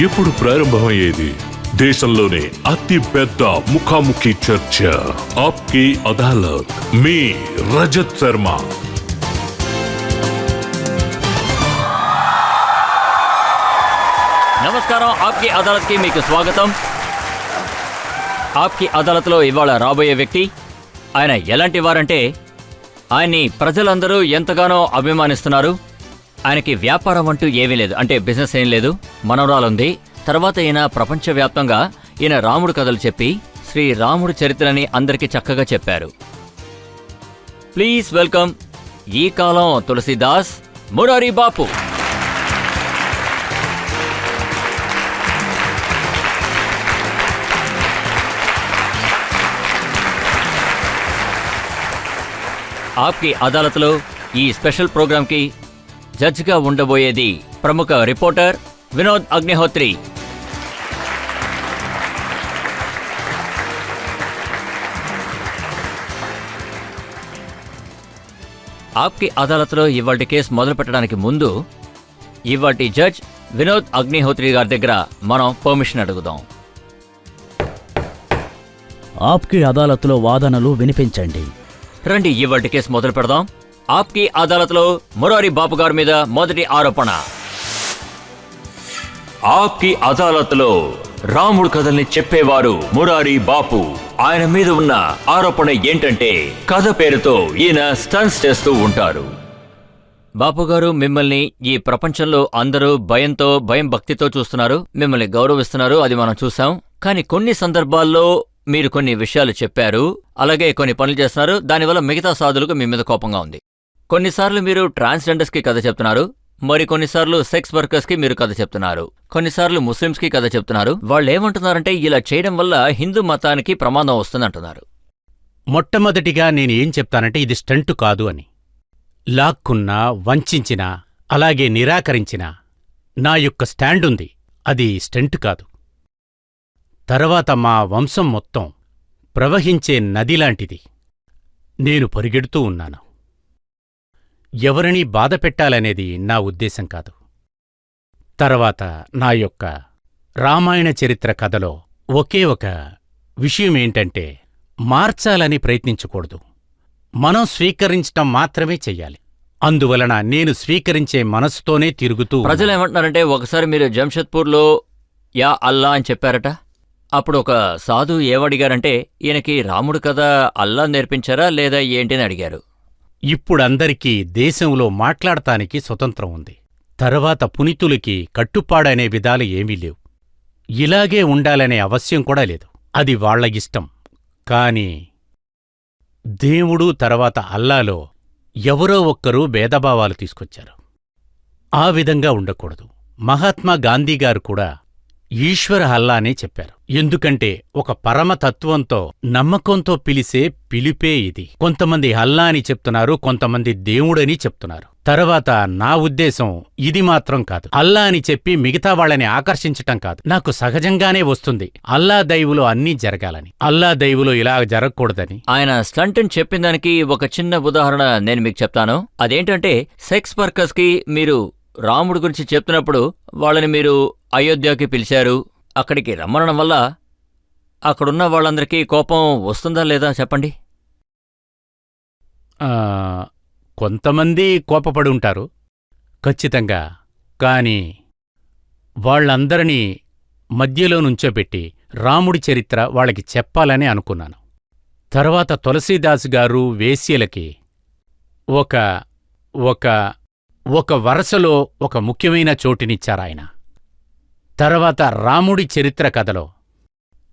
ఇప్పుడు ప్రారంభమయ్యేది దేశంలోనే అతి పెద్ద ముఖాముఖి చర్చ, ఆప్కి అదాలత్. మీ రజత్ శర్మ. నమస్కారం. ఆప్కి అదాలత్కి మీకు స్వాగతం. ఆప్కి అదాలత్లో ఇవాళ రాబోయే వ్యక్తి, ఆయన ఎలాంటి వారంటే ఆయన్ని ప్రజలందరూ ఎంతగానో అభిమానిస్తున్నారు. ఆయనకి వ్యాపారం అంటూ ఏమీ లేదు, అంటే బిజినెస్ ఏం లేదు. మనవరాలుంది. తర్వాత ఈయన ప్రపంచవ్యాప్తంగా ఈయన రాముడు కథలు చెప్పి శ్రీరాముడి చరిత్రని అందరికీ చక్కగా చెప్పారు. ప్లీజ్ వెల్కమ్ ఈ కాలం తులసీదాస్ మురారి బాపు. ఆప్కి అదాలత్లో ఈ స్పెషల్ ప్రోగ్రాంకి జడ్జిగా ఉండబోయేది ప్రముఖ రిపోర్టర్ వినోద్ అగ్నిహోత్రి. ఆప్కి అదాలత్లో ఇవాటి కేసు మొదలు పెట్టడానికి ముందు ఇవాటి జడ్జ్ వినోద్ అగ్నిహోత్రి గారి దగ్గర మనం పర్మిషన్ అడుగుదాం. ఆప్కి అదాలత్లో వాదనలు వినిపించండి. రండి, ఇవాటి కేసు మొదలు పెడదాం. ఆప్కి అదాలత్లో మురారి బాపు గారి మీద మొదటి ఆరోపణ. ఆప్కి అదాలత్లో రాముడు కథల్ని చెప్పేవారు మురారి బాపు. ఆయన మీద ఉన్న ఆరోపణ ఏంటంటే కథ పేరుతో ఈయన స్టన్స్ చేస్తూ ఉంటారు. బాపు గారు, మిమ్మల్ని ఈ ప్రపంచంలో అందరూ భయం భక్తితో చూస్తున్నారు, మిమ్మల్ని గౌరవిస్తున్నారు, అది మనం చూసాం. కానీ కొన్ని సందర్భాల్లో మీరు కొన్ని విషయాలు చెప్పారు, అలాగే కొన్ని పనులు చేస్తున్నారు, దానివల్ల మిగతా సాధులకు మీ మీద కోపంగా ఉంది. కొన్నిసార్లు మీరు ట్రాన్స్జెండర్స్ కి కథ చెప్తున్నారు, మరి కొన్నిసార్లు సెక్స్ వర్కర్స్ కి మీరు కథ చెప్తున్నారు, కొన్నిసార్లు ముస్లింస్ కి కథ చెప్తున్నారు. వాళ్ళు ఏమంటున్నారంటే ఇలా చేయడం వల్ల హిందూ మతానికి ప్రమాదం వస్తుందంటున్నారు. మొట్టమొదటిగా నేను ఏం చెప్తానంటే ఇది స్టంటు కాదు అని. లాక్కున్నా, వంచినా, అలాగే నిరాకరించినా నా యొక్క స్టాండుంది, అది స్టంటు కాదు. తర్వాత మా వంశం మొత్తం ప్రవహించే నదిలాంటిది. నేను పరిగెడుతూ ఉన్నాను. ఎవరినీ బాధపెట్టాలనేది నా ఉద్దేశం కాదు. తర్వాత నా యొక్క రామాయణ చరిత్ర కథలో ఒకే ఒక విషయమేంటంటే మార్చాలని ప్రయత్నించకూడదు, మనం స్వీకరించటం మాత్రమే చెయ్యాలి. అందువలన నేను స్వీకరించే మనసుతోనే తిరుగుతూ. ప్రజలేమంటున్నారంటే ఒకసారి మీరు జంషెద్పూర్లో యా అల్లా అని చెప్పారట. అప్పుడు ఒక సాధు ఏమడిగారంటే ఈయనకి రాముడు కథ అల్లా నేర్పించారా లేదా ఏంటి అని అడిగారు. ఇప్పుడందరికీ దేశంలో మాట్లాడటానికి స్వతంత్రం ఉంది. తర్వాత పునీతులకి కట్టుపాడనే విధాలు ఏమీ లేవు. ఇలాగే ఉండాలనే అవశ్యం కూడా లేదు, అది వాళ్ల ఇష్టం. కాని దేవుడు తర్వాత అల్లాలో ఎవరో ఒక్కరూ భేదభావాలు తీసుకొచ్చారు. ఆ విధంగా ఉండకూడదు. మహాత్మా గాంధీగారు కూడా ఈశ్వర అల్లానే చెప్పారు. ఎందుకంటే ఒక పరమతత్వంతో నమ్మకంతో పిలిసే పిలిపే ఇది. కొంతమంది అల్లా అని చెప్తున్నారు, కొంతమంది దేవుడని చెప్తున్నారు. తర్వాత నా ఉద్దేశం ఇది మాత్రం కాదు, అల్లా అని చెప్పి మిగతా వాళ్ళని ఆకర్షించటం కాదు. నాకు సహజంగానే వస్తుంది అల్లా దైవులో అన్నీ జరగాలని, అల్లా దైవులో ఇలా జరగకూడదని. ఆయన స్టంట్ అని చెప్పిన దానికి ఒక చిన్న ఉదాహరణ నేను మీకు చెప్తాను. అదేంటంటే సెక్స్ వర్కర్స్ కి మీరు రాముడి గురించి చెప్తున్నప్పుడు వాళ్ళని మీరు అయోధ్యకి పిలిచారు. అక్కడికి రమ్మనడం వల్ల అక్కడున్న వాళ్ళందరికీ కోపం వస్తుందా లేదా చెప్పండి. కొంతమంది కోపపడి ఉంటారు ఖచ్చితంగా. కాని వాళ్లందరినీ మధ్యలో నుంచోబెట్టి రాముడి చరిత్ర వాళ్ళకి చెప్పాలని అనుకున్నాను. తర్వాత తులసీదాస్ గారు వేశ్యలకి ఒక వరసలో ఒక ముఖ్యమైన చోటునిచ్చారాయన. తర్వాత రాముడి చరిత్ర కథలో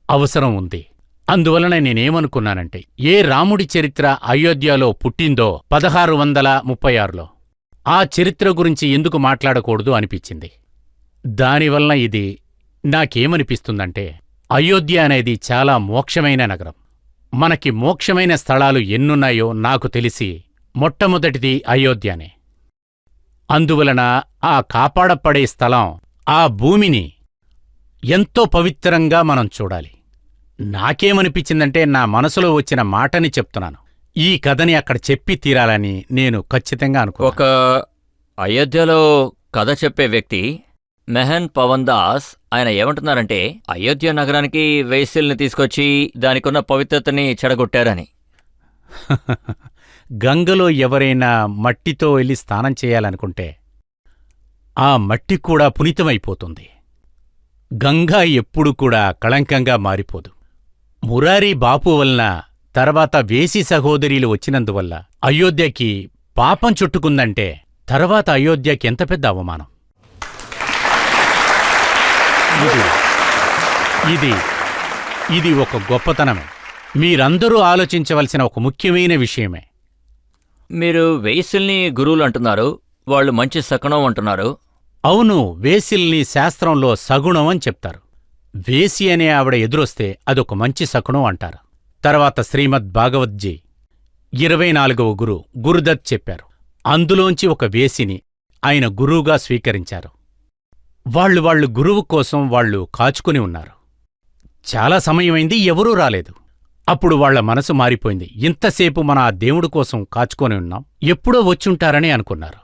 అవసరం ఉంది. అందువలన నేనేమనుకున్నానంటే ఏ రాముడి చరిత్ర అయోధ్యలో పుట్టిందో 1636లో ఆ చరిత్ర గురించి ఎందుకు మాట్లాడకూడదు అనిపించింది. దానివలన ఇది నాకేమనిపిస్తుందంటే అయోధ్య అనేది చాలా మోక్షమైన నగరం. మనకి మోక్షమైన స్థలాలు ఎన్నున్నాయో నాకు తెలిసి మొట్టమొదటిది అయోధ్యనే. అందువలన ఆ కాపాడపడే స్థలం, ఆ భూమిని ఎంతో పవిత్రంగా మనం చూడాలి. నాకేమనిపించిందంటే నా మనసులో వచ్చిన మాటని చెప్తున్నాను. ఈ కథని అక్కడ చెప్పి తీరాలని నేను ఖచ్చితంగా అనుకో. ఒక అయోధ్యలో కథ చెప్పే వ్యక్తి మెహన్ పవన్ దాస్ ఆయన ఏమంటున్నారంటే అయోధ్య నగరానికి వేశ్యల్ని తీసుకొచ్చి దానికున్న పవిత్రతని చెడగొట్టారని. గంగలో ఎవరైనా మట్టితో వెళ్ళి స్నానం చేయాలనుకుంటే ఆ మట్టి కూడా పునీతమైపోతుంది. గంగా ఎప్పుడు కూడా కళంకంగా మారిపోదు. మురారి బాపు వలన తర్వాత వేసి సహోదరీలు వచ్చినందువల్ల అయోధ్యకి పాపం చుట్టుకుందంటే తర్వాత అయోధ్యకి ఎంత పెద్ద అవమానం. ఇది ఒక గొప్పతనమే. మీరందరూ ఆలోచించవలసిన ఒక ముఖ్యమైన విషయమే. మీరు వేశ్యల్ని గురువులు అంటున్నారు, వాళ్ళు మంచి శకునం అంటున్నారు. అవును, వేసిల్ని శాస్త్రంలో సగుణం అని చెప్తారు. వేసి అనే ఆవిడ ఎదురొస్తే అదొక మంచి శకునం అంటారు. తర్వాత శ్రీమద్ భాగవత్జీ 24వ గురుదత్ చెప్పారు. అందులోంచి ఒక వేసిని ఆయన గురువుగా స్వీకరించారు. వాళ్ళు గురువు కోసం వాళ్ళు కాచుకుని ఉన్నారు. చాలా సమయమైంది, ఎవరూ రాలేదు. అప్పుడు వాళ్ల మనసు మారిపోయింది. ఇంతసేపు మన ఆ దేవుడు కోసం కాచుకొని ఉన్నాం, ఎప్పుడో వచ్చుంటారని అనుకున్నారు.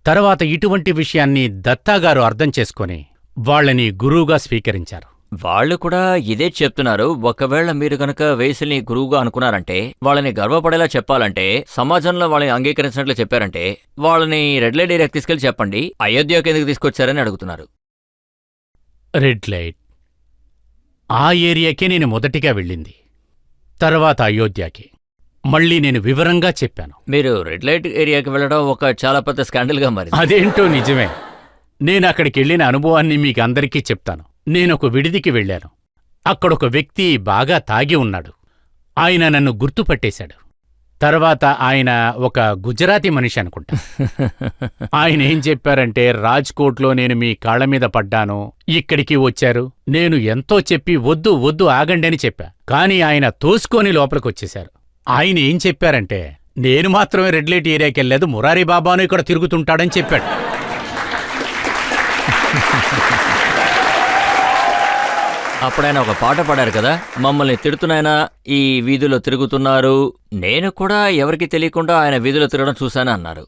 తర్వాత ఇటువంటి విషయాన్ని దత్తాగారు అర్థం చేసుకొని వాళ్ళని గురువుగా స్వీకరించారు. వాళ్ళు కూడా ఇదే చెప్తున్నారు. ఒకవేళ మీరు గనక వేశ్యల్ని గురువుగా అనుకున్నారంటే, వాళ్ళని గర్వపడేలా చెప్పాలంటే, సమాజంలో వాళ్ళని అంగీకరించినట్లు చెప్పారంటే, వాళ్ళని రెడ్ లైట్ ఏరియాకి తీసుకెళ్లి చెప్పండి అయోధ్యకి ఎందుకు తీసుకొచ్చారని అడుగుతున్నారు. రెడ్ లైట్ ఆ ఏరియాకే నేను మొదటిగా వెళ్ళింది, తర్వాత అయోధ్యకి. మళ్ళీ నేను వివరంగా చెప్పాను. మీరు రెడ్ లైట్ ఏరియాకి వెళ్ళడం ఒక చాలా పెద్ద స్కాండల్గా మారింది. అదేంటో నిజమే. నేనక్కడికెళ్ళిన అనుభవాన్ని మీకందరికీ చెప్తాను. నేనొక విడిదికి వెళ్ళాను. అక్కడొక వ్యక్తి బాగా తాగి ఉన్నాడు. ఆయన నన్ను గుర్తుపట్టేశాడు. తర్వాత ఆయన ఒక గుజరాతీ మనిషి అనుకుంటా. ఆయన ఏం చెప్పారంటే, రాజ్కోట్లో నేను మీ కాళ్లమీద పడ్డాను, ఇక్కడికి వచ్చారు. నేను ఎంతో చెప్పి వద్దు వద్దు ఆగండి అని చెప్పా. కాని ఆయన తోసుకొని లోపలికొచ్చేశారు. ఆయన ఏం చెప్పారంటే, నేను మాత్రమే రెడ్ లైట్ ఏరియాకెళ్ళలేదు, మురారి బాబాను ఇక్కడ తిరుగుతుంటాడని చెప్పాడు. అప్పుడాయన ఒక పాట పాడారు కదా, మమ్మల్ని తిడుతున్నాయన ఈ వీధిలో తిరుగుతున్నారు, నేను కూడా ఎవరికి తెలియకుండా ఆయన వీధిలో తిరగడం చూశాను అన్నారు.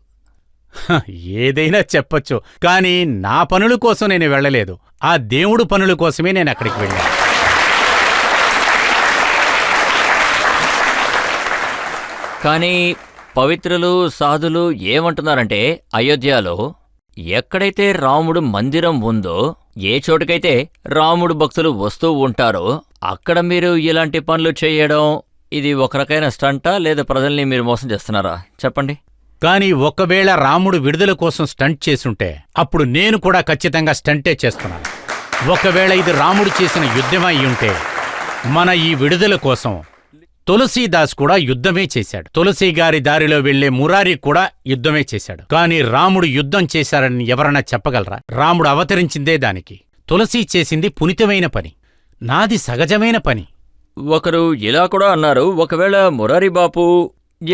ఏదైనా చెప్పొచ్చు, కానీ నా పనుల కోసం నేను వెళ్ళలేదు. ఆ దేవుడు పనుల కోసమే నేను అక్కడికి వెళ్ళాను. కానీ పవిత్రులు సాధులు ఏమంటున్నారంటే, అయోధ్యలో ఎక్కడైతే రాముడు మందిరం ఉందో, ఏ చోటుకైతే రాముడు భక్తులు వస్తూ ఉంటారో అక్కడ మీరు ఇలాంటి పనులు చేయడం ఇది ఒక రకమైన స్టంటా లేదా ప్రజల్ని మీరు మోసం చేస్తున్నారా చెప్పండి. కాని ఒకవేళ రాముడు విడుదల కోసం స్టంట్ చేసుంటే అప్పుడు నేను కూడా ఖచ్చితంగా స్టంటే చేస్తున్నాను. ఒకవేళ ఇది రాముడు చేసిన యుద్ధమై ఉంటే మన ఈ విడుదల కోసం తులసీదాస్ కూడా యుద్ధమే చేశాడు. తులసీ గారి దారిలో వెళ్లే మురారి కూడా యుద్ధమే చేశాడు. కాని రాముడు యుద్ధం చేశారని ఎవరన్నా చెప్పగలరా? రాముడు అవతరించిందే దానికి. తులసీ చేసింది పునీతమైన పని, నాది సహజమైన పని. ఒకరు ఇలా కూడా అన్నారు, ఒకవేళ మురారి బాపు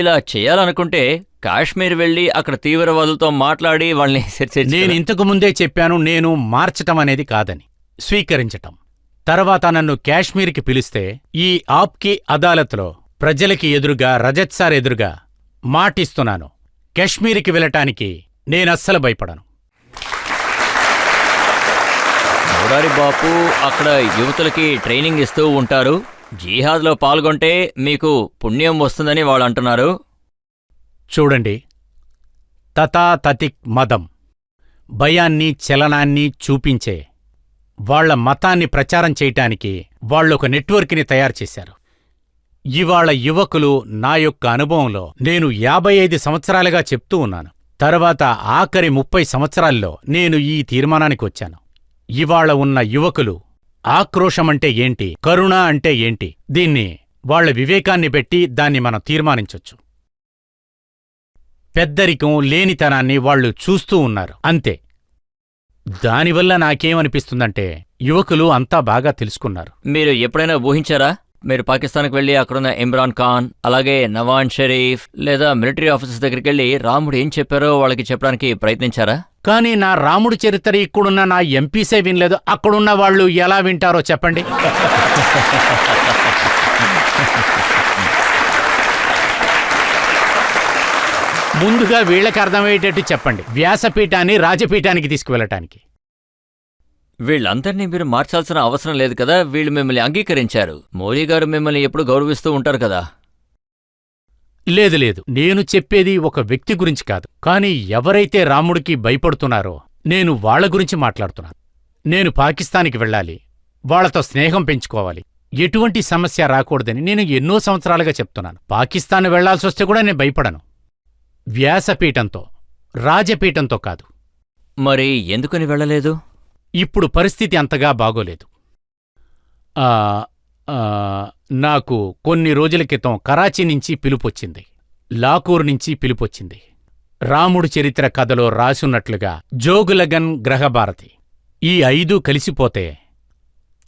ఇలా చేయాలనుకుంటే కాశ్మీర్ వెళ్లి అక్కడ తీవ్రవాదులతో మాట్లాడి వాళ్ళని నేను ఇంతకు ముందే చెప్పాను, నేను మార్చటం అనేది కాదని, స్వీకరించటం. తర్వాత నన్ను కాశ్మీర్కి పిలిస్తే ఈ ఆప్కి అదాలత్లో ప్రజలకి ఎదురుగా, రజత్ సార్ ఎదురుగా మాటిస్తున్నాను, కాశ్మీర్కి వెళ్ళటానికి నేనస్సలు భయపడను. మురారి బాపు అక్కడ యువతులకి ట్రైనింగ్ ఇస్తూ ఉంటారు. జిహాద్లో పాల్గొంటే మీకు పుణ్యం వస్తుందని వాళ్ళు అంటున్నారు. చూడండి, తథాతథిక్ మతం భయాన్ని, చలనాన్ని చూపించే వాళ్ల మతాన్ని ప్రచారం చేయటానికి వాళ్ళొక నెట్వర్క్ని తయారు చేశారు. ఇవాళ యువకులు నా యొక్క అనుభవంలో నేను 55 సంవత్సరాలుగా చెప్తూ ఉన్నాను. తర్వాత ఆఖరి 30 సంవత్సరాల్లో నేను ఈ తీర్మానానికి వచ్చాను. ఇవాళ ఉన్న యువకులు ఆక్రోశమంటే ఏంటి, కరుణ అంటే ఏంటి, దీన్ని వాళ్ల వివేకాన్ని పెట్టి దాన్ని మనం తీర్మానించొచ్చు. పెద్దరికం, లేనితనాన్ని వాళ్ళు చూస్తూ ఉన్నారు, అంతే. దానివల్ల నాకేమనిపిస్తుందంటే యువకులు అంతా బాగా తెలుసుకున్నారు. మీరు ఎప్పుడైనా ఊహించారా, మీరు పాకిస్తాన్కి వెళ్ళి అక్కడున్న ఇమ్రాన్ ఖాన్, అలాగే నవాజ్ షరీఫ్ లేదా మిలిటరీ ఆఫీసర్స్ దగ్గరికి వెళ్ళి రాముడు ఏం చెప్పారో వాళ్ళకి చెప్పడానికి ప్రయత్నించారా? కానీ నా రాముడి చరిత్ర ఇక్కడున్న నా ఎంపీసే వినలేదు, అక్కడున్న వాళ్ళు ఎలా వింటారో చెప్పండి. ముందుగా వీళ్ళకి అర్థమయ్యేటట్టు చెప్పండి, వ్యాసపీఠాన్ని రాజపీఠానికి తీసుకువెళ్ళటానికి. వీళ్ళందరినీ మీరు మార్చాల్సిన అవసరం లేదు కదా, వీళ్ళు మిమ్మల్ని అంగీకరించారు. మోడీ గారు మిమ్మల్ని ఎప్పుడు గౌరవిస్తూ ఉంటారు కదా. లేదు లేదు, నేను చెప్పేది ఒక వ్యక్తి గురించి కాదు, కానీ ఎవరైతే రాముడికి భయపడుతున్నారో నేను వాళ్ళ గురించి మాట్లాడుతున్నాను. నేను పాకిస్తాన్కి వెళ్ళాలి, వాళ్లతో స్నేహం పెంచుకోవాలి, ఎటువంటి సమస్య రాకూడదని నేను ఎన్నో సంవత్సరాలుగా చెప్తున్నాను. పాకిస్తాన్ వెళ్లాల్సొస్తే కూడా నేను భయపడను. వ్యాసపీఠంతో, రాజపీఠంతో కాదు. మరి ఎందుకని వెళ్ళలేదు? ఇప్పుడు పరిస్థితి అంతగా బాగోలేదు. నాకు కొన్ని రోజుల క్రితం కరాచీ నుంచి పిలుపొచ్చింది, లాకూర్ నుంచి పిలుపొచ్చింది. రాముడు చరిత్ర కథలో రాసున్నట్లుగా జోగులగన్ గ్రహభారతి ఈ 5 కలిసిపోతే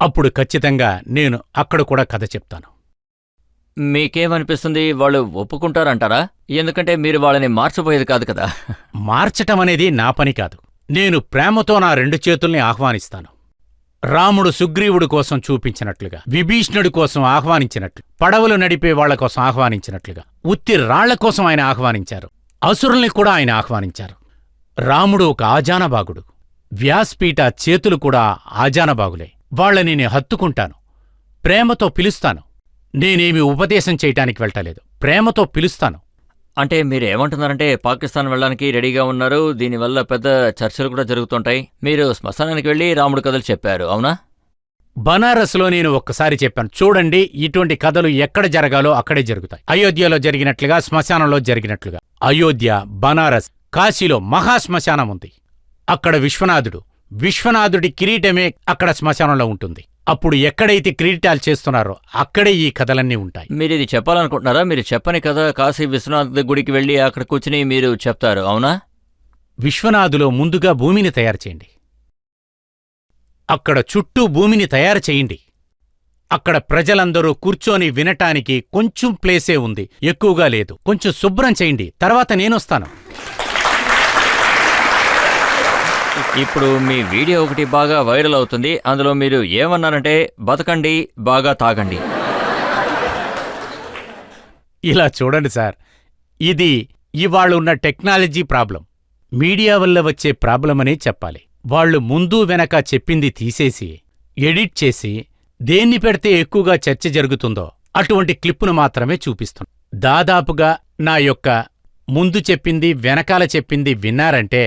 అప్పుడు ఖచ్చితంగా నేను అక్కడ కూడా కథ చెప్తాను. మీకేమనిపిస్తుంది, వాళ్ళు ఒప్పుకుంటారంటారా? ఎందుకంటే మీరు వాళ్ళని మార్చబోయేది కాదు కదా. మార్చటమనేది నా పని కాదు. నేను ప్రేమతో నా 2 చేతుల్ని ఆహ్వానిస్తాను. రాముడు సుగ్రీవుడి కోసం చూపించినట్లుగా, విభీషణుడి కోసం ఆహ్వానించినట్లు, పడవలు నడిపే వాళ్ల కోసం ఆహ్వానించినట్లుగా, ఉత్తి రాళ్ల కోసం ఆయన ఆహ్వానించారు. అసురుల్ని కూడా ఆయన ఆహ్వానించారు. రాముడు ఒక ఆజానబాగుడు, వ్యాస్పీఠ చేతులు కూడా ఆజానబాగులే. వాళ్లని నేను హత్తుకుంటాను, ప్రేమతో పిలుస్తాను. నేనేమి ఉపదేశం చేయటానికి వెళ్ళలేదు, ప్రేమతో పిలుస్తాను. అంటే మీరు ఏమంటున్నారంటే పాకిస్తాన్ వెళ్ళడానికి రెడీగా ఉన్నారు, దీనివల్ల పెద్ద చర్చలు కూడా జరుగుతుంటాయి. మీరు శ్మశానానికి వెళ్ళి రాముడు కథలు చెప్పారు, అవునా? బనారస్లో నేను ఒక్కసారి చెప్పాను, చూడండి ఇటువంటి కథలు ఎక్కడ జరగాలో అక్కడే జరుగుతాయి. అయోధ్యలో జరిగినట్లుగా, శ్మశానంలో జరిగినట్లుగా. అయోధ్య, బనారస్, కాశీలో మహాశ్మశానం ఉంది. అక్కడ విశ్వనాథుడి కిరీటమే అక్కడ శ్మశానంలో ఉంటుంది. అప్పుడు ఎక్కడైతే కిరీటాలు చేస్తున్నారో అక్కడే ఈ కథలన్నీ ఉంటాయి. మీరు ఇది చెప్పాలనుకుంటున్నారా? మీరు చెప్పని కథ కాశీ విశ్వనాథ గుడికి వెళ్ళి అక్కడ కూర్చుని మీరు చెప్తారు, అవునా? విశ్వనాథులో ముందుగా భూమిని తయారు చేయండి, అక్కడ చుట్టూ భూమిని తయారు చేయండి. అక్కడ ప్రజలందరూ కూర్చొని వినటానికి కొంచెం ప్లేసే ఉంది, ఎక్కువగా లేదు. కొంచెం శుభ్రం చేయండి, తర్వాత నేనొస్తాను. ఇప్పుడు మీ వీడియో ఒకటి బాగా వైరల్ అవుతుంది. అందులో మీరు ఏమన్నారంటే బతకండి, బాగా తాగండి. ఇలా చూడండి సార్, ఇది ఇవాళ ఉన్న టెక్నాలజీ ప్రాబ్లం, మీడియా వల్ల వచ్చే ప్రాబ్లమనే చెప్పాలి. వాళ్లు ముందు వెనక చెప్పింది తీసేసి, ఎడిట్ చేసి, దేన్ని పెడితే ఎక్కువగా చర్చ జరుగుతుందో అటువంటి క్లిప్పును మాత్రమే చూపిస్తున్నారు. దాదాపుగా నా యొక్క ముందు చెప్పింది, వెనకాల చెప్పింది విన్నారంటే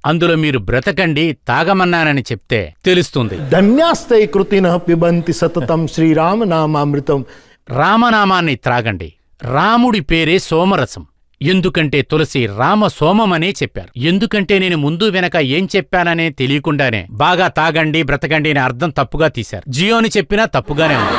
అందులో మీరు బ్రతకండి, తాగమన్నానని చెప్తే తెలుస్తుంది. ధన్యాస్తై కృతినః పిబంతి సతతం శ్రీరామనామామృతం. రామనామాన్ని త్రాగండి. రాముడి పేరే సోమరసం. ఎందుకంటే తులసి రామ సోమమనే చెప్పారు. ఎందుకంటే నేను ముందు వెనక ఏం చెప్పాననే తెలియకుండానే బాగా తాగండి, బ్రతకండి అనే అర్థం తప్పుగా తీశారు. జియోని చెప్పినా తప్పుగానే ఉంది.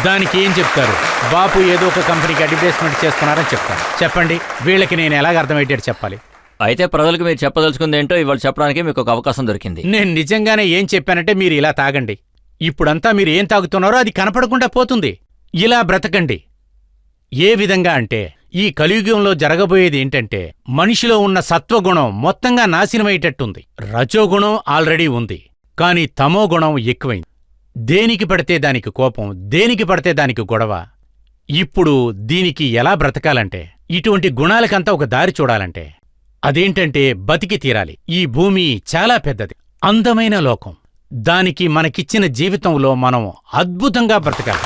దానికి ఏం చెప్తారు? బాపు ఏదో ఒక కంపెనీకి అడ్వర్టైజ్మెంట్ చేస్తున్నారని చెప్తారు. చెప్పండి, వీళ్ళకి నేను ఎలాగ అర్థమయ్యేటట్టు చెప్పాలి? అయితే ప్రజలకు మీరు చెప్పదలుచుకుంది ఏంటో ఇవాళ చెప్పడానికి మీకు ఒక అవకాశం దొరికింది. నేను నిజంగానే ఏం చెప్పానంటే మీరు ఇలా తాగండి. ఇప్పుడంతా మీరు ఏం తాగుతున్నారో అది కనపడకుండా పోతుంది. ఇలా బ్రతకండి. ఏ విధంగా అంటే ఈ కలియుగంలో జరగబోయేది ఏంటంటే మనిషిలో ఉన్న సత్వగుణం మొత్తంగా నాశనమయ్యేటట్టుంది. రజోగుణం ఆల్రెడీ ఉంది, కానీ తమోగుణం ఎక్కువైంది. దేనికి పడితే దానికి కోపం, దేనికి పడితే దానికి గొడవ. ఇప్పుడు దీనికి ఎలా బ్రతకాలంటే, ఇటువంటి గుణాలకంతా ఒక దారి చూడాలంటే అదేంటంటే బతికి తీరాలి. ఈ భూమి చాలా పెద్దది, అందమైన లోకం. దానికి మనకిచ్చిన జీవితంలో మనం అద్భుతంగా బ్రతకాలి.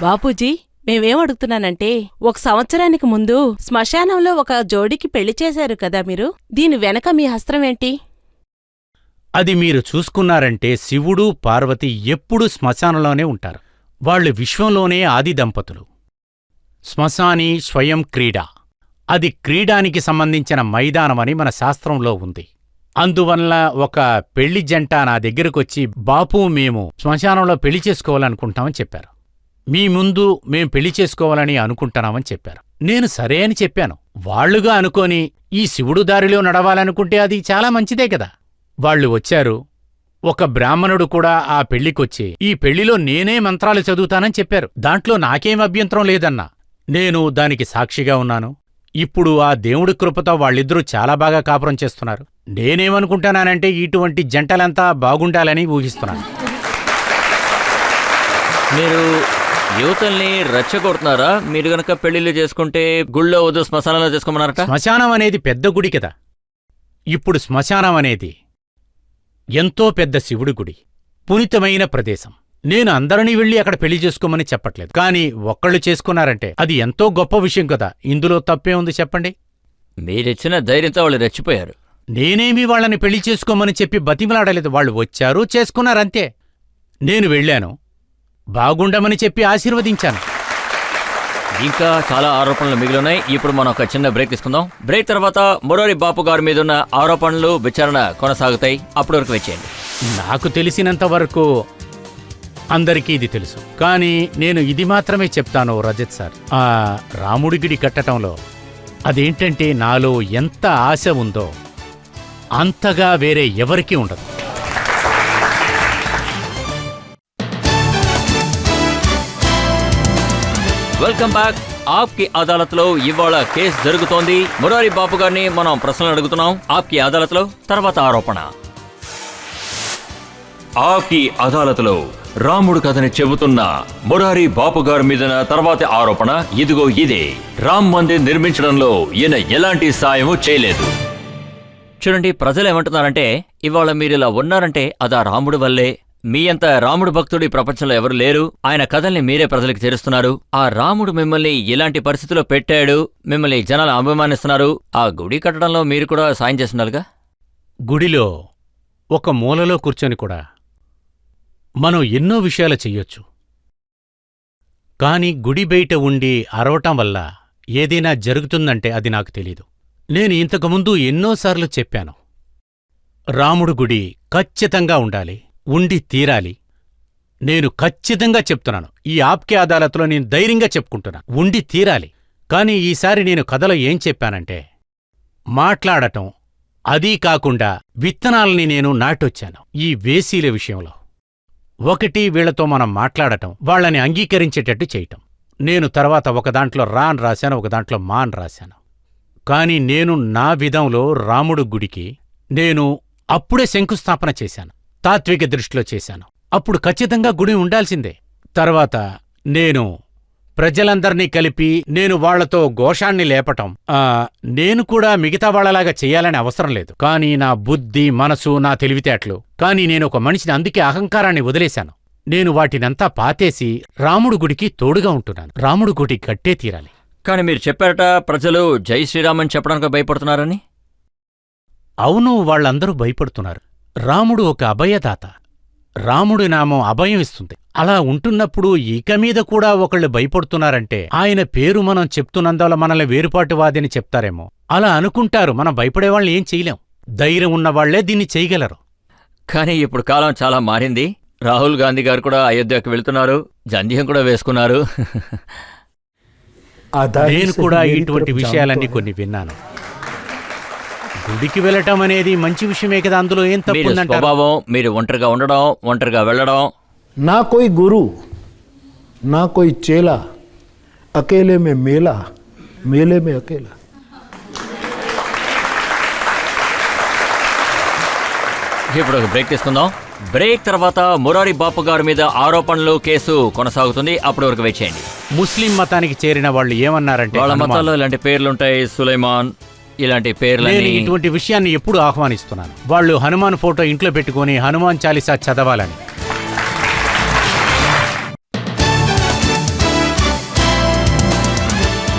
బాపూజీ, మేమేమడుగుతున్నానంటే 1 సంవత్సరానికి ముందు శ్మశానంలో ఒక జోడికి పెళ్లి చేశారు కదా మీరు, దీని వెనక మీ హస్తం ఏంటి? అది మీరు చూసుకున్నారంటే శివుడు, పార్వతి ఎప్పుడూ శ్మశానంలోనే ఉంటారు. వాళ్ళు విశ్వంలోనే ఆది దంపతులు. శ్మశాని స్వయం క్రీడ, అది క్రీడానికి సంబంధించిన మైదానమని మన శాస్త్రంలో ఉంది. అందువల్ల ఒక పెళ్లి జంట నా దగ్గరకొచ్చి, బాపు మేము శ్మశానంలో పెళ్లి చేసుకోవాలనుకుంటామని చెప్పారు. మీ ముందు మేం పెళ్లి చేసుకోవాలని అనుకుంటున్నామని చెప్పారు. నేను సరే అని చెప్పాను. వాళ్లుగా అనుకోని ఈ శివుడు దారిలో నడవాలనుకుంటే అది చాలా మంచిదే కదా. వాళ్లు వచ్చారు. ఒక బ్రాహ్మణుడు కూడా ఆ పెళ్లికొచ్చి, ఈ పెళ్లిలో నేనే మంత్రాలు చదువుతానని చెప్పారు. దాంట్లో నాకేం అభ్యంతరం లేదన్నా. నేను దానికి సాక్షిగా ఉన్నాను. ఇప్పుడు ఆ దేవుడి కృపతో వాళ్ళిద్దరూ చాలా బాగా కాపురం చేస్తున్నారు. నేనేమనుకుంటున్నానంటే ఇటువంటి జంటలంతా బాగుండాలని ఊహిస్తున్నాను. మీరు యువతల్ని రెచ్చగొడుతున్నారా? మీరు గనక పెళ్లిళ్ళు చేసుకుంటే గుళ్ళో వద్దు శ్మశానంలో చేసుకోమన్నారట. శ్మశానం అనేది పెద్ద గుడి కదా, ఇప్పుడు శ్మశానం అనేది ఎంతో పెద్ద శివుడి గుడి, పునీతమైన ప్రదేశం. నేను అందరినీ వెళ్ళి అక్కడ పెళ్లి చేసుకోమని చెప్పట్లేదు, కానీ ఒక్కళ్ళు చేసుకున్నారంటే అది ఎంతో గొప్ప విషయం కదా. ఇందులో తప్పే ఉంది చెప్పండి? మీరిచ్చిన ధైర్యంతో వాళ్ళు రెచ్చిపోయారు. నేనేమీ వాళ్ళని పెళ్లి చేసుకోమని చెప్పి బతిమలాడలేదు. వాళ్ళు వచ్చారు, చేసుకున్నారంతే. నేను వెళ్ళాను, బాగుండమని చెప్పి ఆశీర్వదించాను. ఇంకా చాలా ఆరోపణలు మిగిలినాయి. ఇప్పుడు మనం ఒక చిన్న బ్రేక్ తీసుకుందాం. బ్రేక్ తర్వాత మురారి బాపు గారి మీద ఉన్న ఆరోపణలు విచారణ కొనసాగుతాయి. అప్పటి వరకు వచ్చేయండి. నాకు తెలిసినంత వరకు అందరికీ ఇది తెలుసు, కానీ నేను ఇది మాత్రమే చెప్తాను రజత్ సార్. ఆ రాముడి గుడి కట్టడంలో అదేంటంటే నాలో ఎంత ఆశ ఉందో అంతగా వేరే ఎవరికీ ఉండదు. Welcome back. ఆప్కి అదాలత్లో ఇవాళ కేసు జరుగుతోంది. మురారి బాపు గారిని మనం ప్రశ్నలు అడుగుతున్నాం. ఆప్కి అదాలత్లో తర్వాత ఆరోపణ. ఆప్కి అదాలత్లో రాముడు కథని చెబుతున్న మురారి బాపు గారి మీద తర్వాత ఆరోపణ ఇదిగో ఇదే. రామ్ మందిర్ నిర్మించడంలో ఈయన ఎలాంటి సాయము చేయలేదు. చూడండి, ప్రజలు ఏమంటున్నారంటే ఇవాళ మీరు ఇలా ఉన్నారంటే అదా రాముడి వల్లే. మీ అంత రాముడు భక్తుడు ఈ ప్రపంచంలో ఎవరు లేరు. ఆయన కథల్ని మీరే ప్రజలకు చేరుస్తున్నారు. ఆ రాముడు మిమ్మల్ని ఇలాంటి పరిస్థితిలో పెట్టాడు, మిమ్మల్ని జనాలు అభిమానిస్తున్నారు. ఆ గుడి కట్టడంలో మీరు కూడా సాయం చేస్తున్నారుగా. గుడిలో ఒక మూలలో కూర్చొని కూడా మనం ఎన్నో విషయాలు చెయ్యొచ్చు, కాని గుడి బయట ఉండి అరవటం వల్ల ఏదైనా జరుగుతుందంటే అది నాకు తెలీదు. నేను ఇంతకుముందు ఎన్నోసార్లు చెప్పాను, రాముడు గుడి ఖచ్చితంగా ఉండాలి, ఉండి తీరాలి. నేను ఖచ్చితంగా చెప్తున్నాను, ఈ ఆప్కే అదాలత్లో నేను ధైర్యంగా చెప్పుకుంటున్నాను, ఉండి తీరాలి. కాని ఈసారి నేను కథలో ఏం చెప్పానంటే మాట్లాడటం, అదీ కాకుండా విత్తనాలని నేను నాటొచ్చాను ఈ వేసీల విషయంలో. ఒకటి, వీళ్లతో మనం మాట్లాడటం, వాళ్ళని అంగీకరించేటట్టు చేయటం. నేను తర్వాత ఒక దాంట్లో రా అని రాశాను, ఒక దాంట్లో మా అని రాశాను. కాని నేను నా విధంలో రాముడు గుడికి నేను అప్పుడే శంకుస్థాపన చేశాను, తాత్విక దృష్టిలో చేశాను. అప్పుడు ఖచ్చితంగా గుడి ఉండాల్సిందే. తర్వాత నేను ప్రజలందర్నీ కలిపి నేను వాళ్లతో ఘోషాన్ని లేపటం, నేను కూడా మిగతా వాళ్లలాగా చెయ్యాలని అవసరం లేదు. కానీ నా బుద్ధి, మనసు, నా తెలివితేటలు, కానీ నేను ఒక మనిషిని, అందుకే అహంకారాన్ని వదిలేశాను. నేను వాటినంతా పాతేసి రాముడు గుడికి తోడుగా ఉంటున్నాను. రాముడు గుడి కట్టే తీరాలి. కానీ మీరు చెప్పారట ప్రజలు జై శ్రీరామ్ అని చెప్పడానికి భయపడుతున్నారని. అవును, వాళ్ళందరూ భయపడుతున్నారు. రాముడు ఒక అభయదాత. రాముడి నామం అభయం ఇస్తుంది. అలా ఉంటున్నప్పుడు ఇక మీద కూడా ఒకళ్ళు భయపడుతున్నారంటే ఆయన పేరు మనం చెప్తున్నందువల్ల మనల్ని వేరుపాటువాదని చెప్తారేమో. అలా అనుకుంటారు. మనం భయపడేవాళ్ళని ఏం చేయలేం. ధైర్యం ఉన్నవాళ్లే దీన్ని చేయగలరు. కానీ ఇప్పుడు కాలం చాలా మారింది. రాహుల్ గాంధీ గారు కూడా అయోధ్యకు వెళ్తున్నారు, జంధ్యం కూడా వేసుకున్నారు. నేను కూడా ఇటువంటి విషయాలన్నీ కొన్ని విన్నాను. గుడికి వెళ్ళటం అనేది మంచి విషయమే కదా, అందులో ఏం తప్పుందంటారు? స్వభావం, మీరు ఒంటరిగా ఉండడం, ఒంటరిగా వెళ్ళడం. ना कोई गुरु ना कोई चेला, अकेले में मेला, मेले में अकेला. ఇప్పుడు ఒక బ్రేక్ తీసుకుందాం. బ్రేక్ తర్వాత మురారి బాపు గారి మీద ఆరోపణలు, కేసు కొనసాగుతుంది. అప్పటి వరకు వెయిట్ చేయండి. ముస్లిం మతానికి చేరిన వాళ్ళు ఏమన్నారంటే వాళ్ళ మతాల్లో ఇలాంటి పేర్లుంటాయి, సులైమాన్ ఇలాంటి పేర్లు. నేను ఇటువంటి విషయాన్ని ఎప్పుడు ఆహ్వానిస్తున్నాను. వాళ్ళు హనుమాన్ ఫోటో ఇంట్లో పెట్టుకుని హనుమాన్ చాలీసా చదవాలని.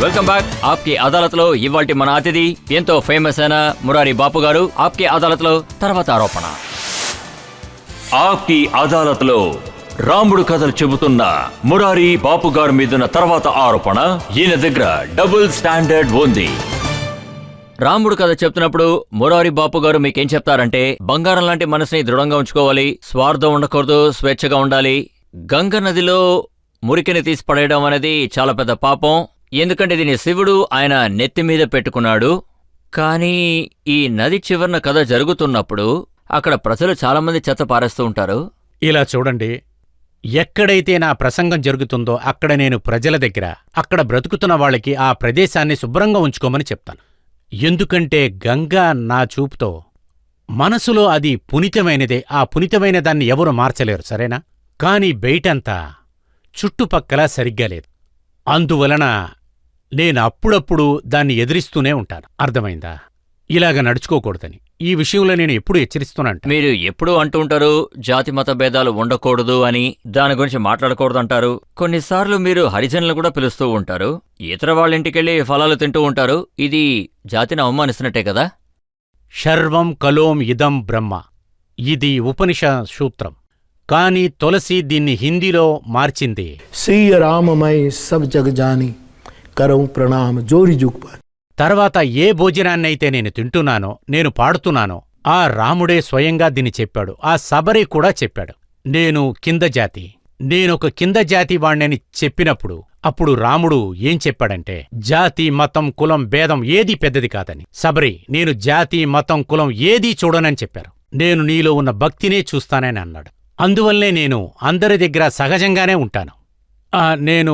Welcome back. ఆప్కి అదాలత్లో ఇవాల్టి మన అతిథి ఎంతో ఫేమస్ అయిన మురారి బాపు గారు. ఆప్కి అదాలత్లో తర్వాత ఆరోపణ. ఆప్కి అదాలత్లో రాముడు కథలు చెబుతున్న మురారి బాపు గారి మీదున్న తర్వాత ఆరోపణ. ఈయన దగ్గర డబుల్ స్టాండర్డ్ ఉంది. రాముడు కథ చెప్తున్నప్పుడు మురారి బాపు గారు మీకేం చెప్తారంటే బంగారం లాంటి మనసుని దృఢంగా ఉంచుకోవాలి, స్వార్థం ఉండకూడదు, స్వేచ్ఛగా ఉండాలి. గంగ నదిలో మురికిని తీసి పడేయడం అనేది చాలా పెద్ద పాపం. ఎందుకంటే దీని శివుడు ఆయన నెత్తి మీద పెట్టుకున్నాడు. కానీ ఈ నది చివరన కథ జరుగుతున్నప్పుడు అక్కడ ప్రజలు చాలామంది చెత్త పారేస్తూ ఉంటారు. ఇలా చూడండి, ఎక్కడైతే నా ప్రసంగం జరుగుతుందో అక్కడ నేను ప్రజల దగ్గర, అక్కడ బ్రతుకుతున్న వాళ్ళకి ఆ ప్రదేశాన్ని శుభ్రంగా ఉంచుకోమని చెప్తాను. ఎందుకంటే గంగా నా చూపుతో మనసులో అది పునీతమైనదే. ఆ పునీతమైన దాన్ని ఎవరు మార్చలేరు, సరేనా? కాని బయటంతా చుట్టుపక్కల సరిగ్గా లేదు. అందువలన నేను అప్పుడప్పుడు దాన్ని ఎదిరిస్తూనే ఉంటాను. అర్థమైందా? ఇలాగ నడుచుకోకూడదని. ఈ విషయంలో నేను ఎప్పుడు హెచ్చరిస్తున్నాను. మీరు ఎప్పుడూ అంటూ ఉంటారు జాతి మత భేదాలు ఉండకూడదు అని, దాని గురించి మాట్లాడకూడదు అంటారు. కొన్నిసార్లు మీరు హరిజనులు కూడా పిలుస్తూ ఉంటారు, ఇతర వాళ్ళ ఇంటికెళ్ళి ఫలాలు తింటూ ఉంటారు. ఇది జాతిని అవమానిస్తున్నట్టే కదా? శర్వం కలోం ఇదం బ్రహ్మ, ఇది ఉపనిషత్ సూత్రం. కాని తులసి దీన్ని హిందీలో మార్చింది. सिय राममय सब जग जानी करऊं प्रणाम जोरी जुग पर. తర్వాత ఏ భోజనాన్నైతే నేను తింటున్నానో, నేను పాడుతున్నానో, ఆ రాముడే స్వయంగా దీన్ని చెప్పాడు. ఆ శబరి కూడా చెప్పాడు, నేను కింద జాతి, నేనొక కింద జాతి వాణ్ణని చెప్పినప్పుడు అప్పుడు రాముడు ఏం చెప్పాడంటే, జాతి మతం కులం భేదం ఏదీ పెద్దది కాదని. శబరి, నేను జాతి మతం కులం ఏదీ చూడనని చెప్పారు. నేను నీలో ఉన్న భక్తినే చూస్తానని అన్నాడు. అందువల్లే నేను అందరి దగ్గర సహజంగానే ఉంటాను. నేను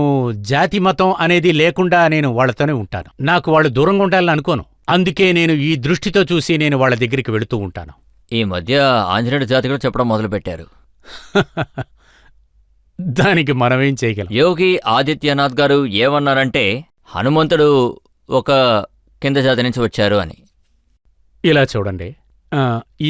జాతి మతం అనేది లేకుండా నేను వాళ్లతోనే ఉంటాను. నాకు వాళ్ళు దూరంగా ఉండాలని అనుకోను. అందుకే నేను ఈ దృష్టితో చూసి నేను వాళ్ళ దగ్గరికి వెళుతూ ఉంటాను. ఈ మధ్య ఆంజనేయుడు జాతి కూడా చెప్పడం మొదలుపెట్టారు. దానికి మనమేం చేయగలం? యోగి ఆదిత్యనాథ్ గారు ఏమన్నారంటే, హనుమంతుడు ఒక కింద జాతి నుంచి వచ్చారు అని. ఇలా చూడండి,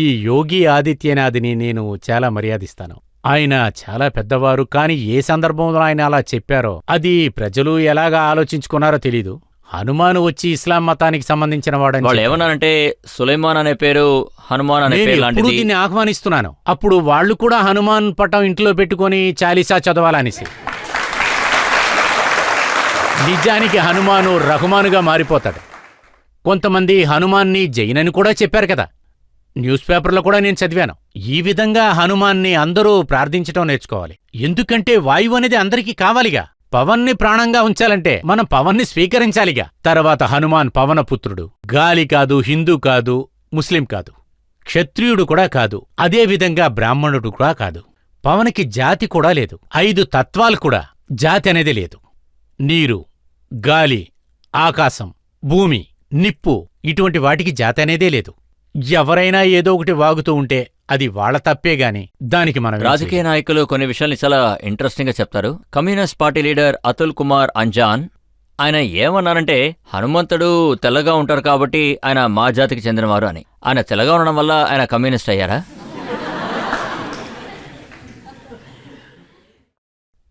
ఈ యోగి ఆదిత్యనాథ్ని నేను చాలా మర్యాదిస్తాను. ఆయన చాలా పెద్దవారు. కాని ఏ సందర్భంలో ఆయన అలా చెప్పారో అది ప్రజలు ఎలాగా ఆలోచించుకున్నారో తెలీదు. హనుమాను వచ్చి ఇస్లాం మతానికి సంబంధించిన వాడని వాళ్ళు ఏమన్నారంటే, సులైమాన్ అనే పేరు హనుమాన్ అనే పేరు నేను లాంటిది. దీన్ని ఆహ్వానిస్తున్నాను. అప్పుడు వాళ్ళు కూడా హనుమాన్ పటం ఇంట్లో పెట్టుకుని చాలీసా చదవాలనేసి. నిజానికి హనుమాను రహమానుగా మారిపోతాడు. కొంతమంది హనుమాన్ని జైనని కూడా చెప్పారు కదా, న్యూస్ పేపర్లో కూడా నేను చదివాను. ఈ విధంగా హనుమాన్ని అందరూ ప్రార్థించటం నేర్చుకోవాలి. ఎందుకంటే వాయువు అనేది అందరికీ కావాలిగా. పవన్ని ప్రాణంగా ఉంచాలంటే మనం పవన్ని స్వీకరించాలిగా. తర్వాత హనుమాన్ పవనపుత్రుడు. గాలి కాదు, హిందూ కాదు, ముస్లిం కాదు, క్షత్రియుడు కూడా కాదు, అదేవిధంగా బ్రాహ్మణుడు కూడా కాదు. పవనికి జాతి కూడా లేదు. 5 తత్వాలు కూడా. జాతి అనేది లేదు. నీరు, గాలి, ఆకాశం, భూమి, నిప్పు, ఇటువంటి వాటికి జాతి అనేదే లేదు. ఎవరైనా ఏదో ఒకటి వాగుతూ ఉంటే అది వాళ్ల తప్పే గాని దానికి మనం రాజకీయ నాయకులు కొన్ని విషయాల్ని చాలా ఇంట్రెస్టింగ్ గా చెప్తారు. Communist party leader Atul Kumar Anjan ఆయన ఏమన్నారంటే, హనుమంతుడు తెల్లగా ఉంటారు కాబట్టి ఆయన మా జాతికి చెందినవారు అని. ఆయన తెల్లగా ఉండడం వల్ల ఆయన కమ్యూనిస్ట్ అయ్యారా?